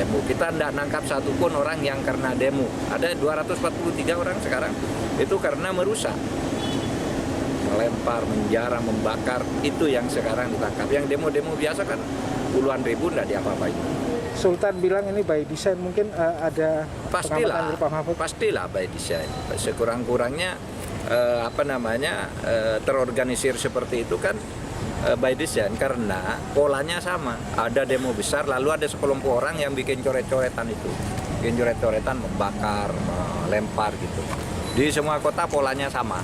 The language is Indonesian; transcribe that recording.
demo. Kita tidak nangkap satupun orang yang karena demo. Ada 243 orang sekarang itu karena merusak, melempar, menjarah, membakar, itu yang sekarang ditangkap. Yang demo-demo biasa kan puluhan ribu tidak diapa-apain. Sultan bilang ini by design, mungkin ada pengamatan dari Pak Mahfud. Pastilah by design. Sekurang-kurangnya terorganisir seperti itu kan by design, karena polanya sama. Ada demo besar, lalu ada sekelompok orang yang bikin coret-coretan itu, bikin coret-coretan, membakar, melempar gitu. Di semua kota polanya sama.